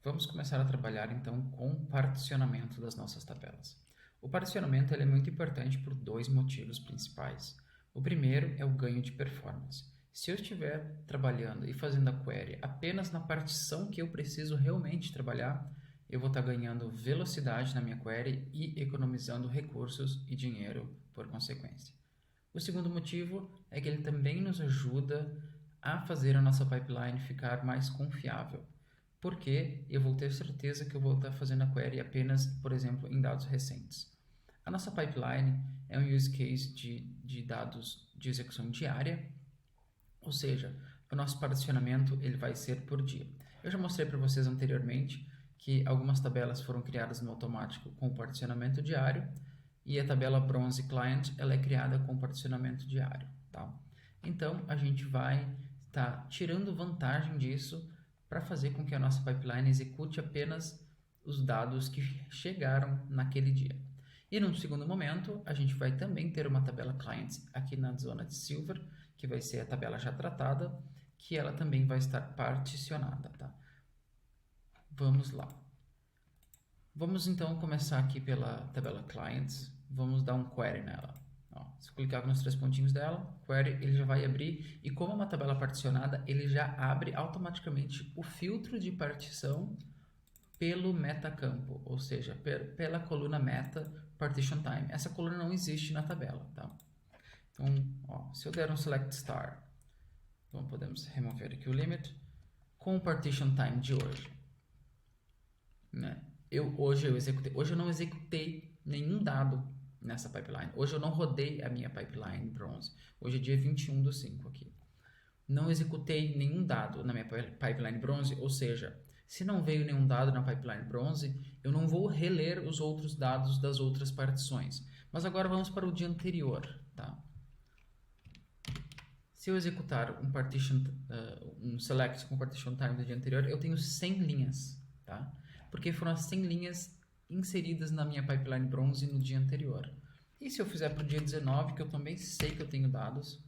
Vamos começar a trabalhar então com o particionamento das nossas tabelas. O particionamento ele é muito importante por dois motivos principais. O primeiro é o ganho de performance. Se eu estiver trabalhando e fazendo a query apenas na partição que eu preciso realmente trabalhar, eu vou estar ganhando velocidade na minha query e economizando recursos e dinheiro por consequência. O segundo motivo é que ele também nos ajuda a fazer a nossa pipeline ficar mais confiável, porque eu vou ter certeza que eu vou estar fazendo a query apenas, por exemplo, em dados recentes. A nossa pipeline é um use case de dados de execução diária, ou seja, o nosso particionamento ele vai ser por dia. Eu já mostrei para vocês anteriormente que algumas tabelas foram criadas no automático com particionamento diário e a tabela Bronze Client ela é criada com particionamento diário. Tá? Então, a gente vai estar tirando vantagem disso para fazer com que a nossa pipeline execute apenas os dados que chegaram naquele dia. E num segundo momento, a gente vai também ter uma tabela Clients aqui na zona de Silver, que vai ser a tabela já tratada, que ela também vai estar particionada. Tá? Vamos lá. Vamos então começar aqui pela tabela Clients. Vamos dar um query nela. Ó, se eu clicar nos três pontinhos dela, query, ele já vai abrir. E como é uma tabela particionada, ele já abre automaticamente o filtro de partição pelo metacampo, ou seja, pela coluna meta partition time. Essa coluna não existe na tabela. Tá? Então, ó, se eu der um select star, então podemos remover aqui o limit com o partition time de hoje. Né? Hoje eu não executei nenhum dado nessa pipeline. Hoje eu não rodei a minha pipeline Bronze. Hoje é dia 21/5 aqui. Não executei nenhum dado na minha pipeline Bronze, ou seja, se não veio nenhum dado na pipeline Bronze, eu não vou reler os outros dados das outras partições. Mas agora vamos para o dia anterior. Tá? Se eu executar um select com partition time do dia anterior, eu tenho 100 linhas. Tá? Porque foram as 100 linhas inseridas na minha pipeline Bronze no dia anterior. E se eu fizer para o dia 19, que eu também sei que eu tenho dados,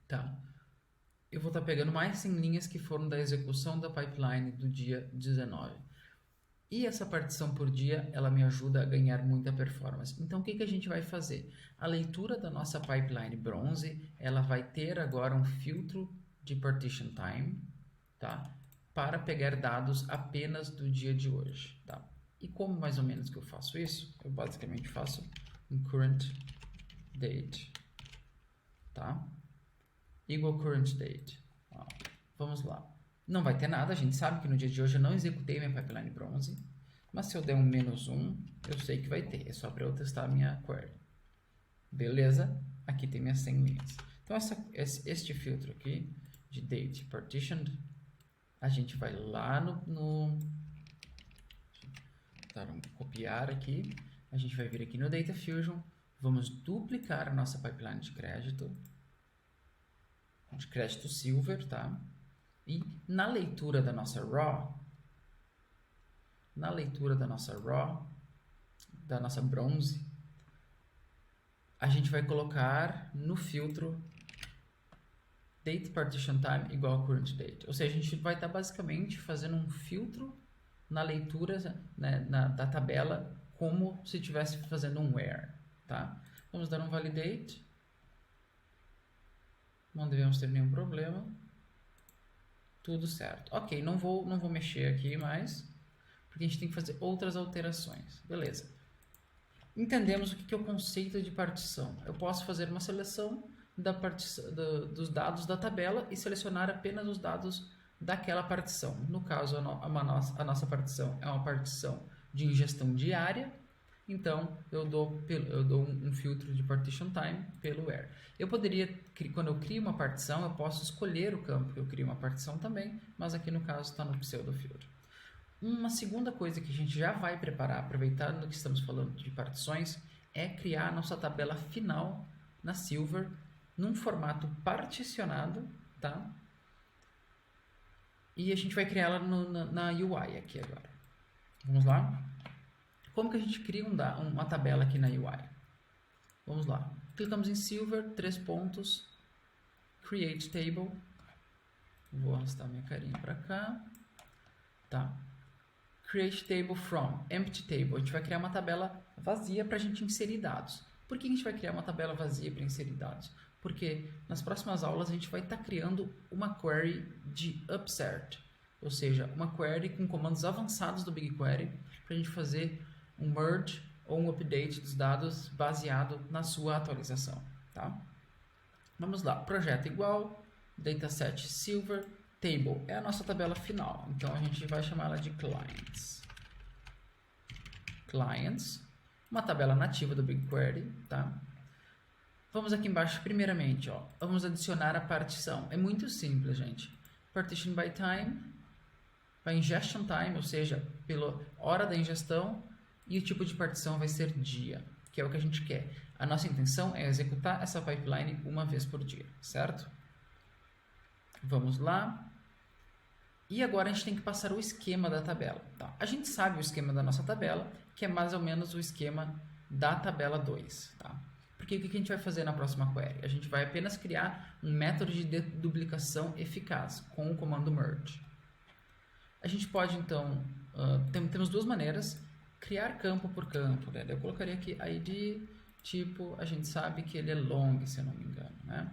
tá? Eu vou estar pegando mais 100 linhas que foram da execução da pipeline do dia 19. E essa partição por dia, ela me ajuda a ganhar muita performance. Então, o que, que a gente vai fazer? A leitura da nossa pipeline Bronze, ela vai ter agora um filtro de partition time, tá? Para pegar dados apenas do dia de hoje, tá? E como mais ou menos que eu faço isso? Eu basicamente faço um current date, tá? Igual current date. Ó, vamos lá. Não vai ter nada, a gente sabe que no dia de hoje eu não executei minha pipeline Bronze, mas se eu der um -1, eu sei que vai ter, é só para eu testar a minha query. Beleza? Aqui tem minhas 100 linhas. Então, este filtro aqui, de date partitioned, a gente vai lá dar um copiar aqui, a gente vai vir aqui no Data Fusion, vamos duplicar a nossa pipeline de crédito Silver, tá? E na leitura da nossa raw, da nossa bronze, a gente vai colocar no filtro date partition time igual a current date. Ou seja, a gente vai estar basicamente fazendo um filtro na leitura, né, da tabela como se estivesse fazendo um where. Tá? Vamos dar um validate. Não devemos ter nenhum problema. Tudo certo. Ok, não vou mexer aqui mais, porque a gente tem que fazer outras alterações. Beleza. Entendemos o que é o conceito de partição. Eu posso fazer uma seleção dos dados da tabela e selecionar apenas os dados daquela partição. No caso, a nossa partição é uma partição de ingestão diária, então eu dou um filtro de partition time pelo where. Eu poderia, quando eu crio uma partição, eu posso escolher o campo que eu crio uma partição também, mas aqui no caso está no pseudo filtro. Uma segunda coisa que a gente já vai preparar, aproveitando que estamos falando de partições, é criar a nossa tabela final na Silver num formato particionado, tá? E a gente vai criar ela na UI aqui agora. Vamos lá? Como que a gente cria uma tabela aqui na UI? Vamos lá. Clicamos em Silver, 3 pontos, Create Table. Vou arrastar minha carinha para cá. Tá. create table from, empty table. A gente vai criar uma tabela vazia para a gente inserir dados. Por que a gente vai criar uma tabela vazia para inserir dados? Porque nas próximas aulas a gente vai estar criando uma query de upsert, ou seja, uma query com comandos avançados do BigQuery para a gente fazer um merge ou um update dos dados baseado na sua atualização. Tá? Vamos lá, projeto igual, dataset silver, table é a nossa tabela final, então a gente vai chamar ela de clients. Clients, uma tabela nativa do BigQuery, tá? Vamos aqui embaixo, primeiramente, ó, vamos adicionar a partição. É muito simples, gente. Partition by time, by ingestion time, ou seja, pela hora da ingestão, e o tipo de partição vai ser dia, que é o que a gente quer. A nossa intenção é executar essa pipeline uma vez por dia, certo? Vamos lá. E agora a gente tem que passar o esquema da tabela. Tá? A gente sabe o esquema da nossa tabela, que é mais ou menos o esquema da tabela 2. Tá? Porque o que a gente vai fazer na próxima query? A gente vai apenas criar um método de duplicação eficaz com o comando merge. A gente pode, então, temos duas maneiras, criar campo por campo. Né? Eu colocaria aqui id, tipo, a gente sabe que ele é long, se eu não me engano, né?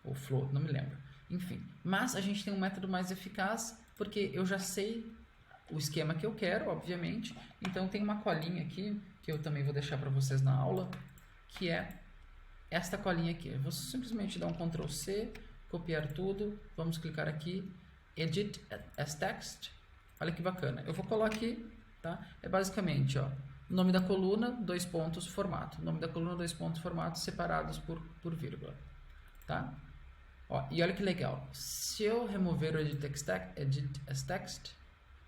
Ou float, não me lembro. Enfim, mas a gente tem um método mais eficaz, porque eu já sei o esquema que eu quero, obviamente. Então, tem uma colinha aqui, que eu também vou deixar para vocês na aula, que é esta colinha aqui. Eu vou simplesmente dar um Ctrl C, copiar tudo, vamos clicar aqui, Edit as Text. Olha que bacana. Eu vou colar aqui, tá? É basicamente, ó, nome da coluna, 2 pontos, formato. Nome da coluna, 2 pontos, formato, separados por vírgula, tá? Ó, e olha que legal. Se eu remover o Edit as Text,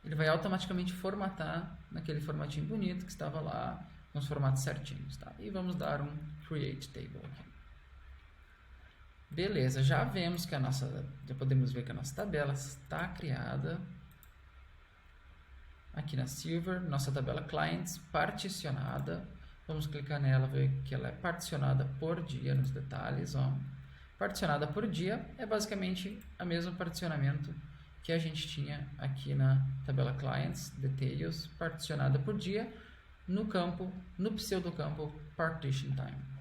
ele vai automaticamente formatar naquele formatinho bonito que estava lá, com os formatos certinhos, tá? E vamos dar um Create Table aqui. Beleza, já podemos ver que a nossa tabela está criada aqui na Silver, nossa tabela Clients particionada. Vamos clicar nela, ver que ela é particionada por dia nos detalhes, ó. Particionada por dia é basicamente o mesmo particionamento que a gente tinha aqui na tabela Clients, Details, particionada por dia, no pseudocampo Partition Time.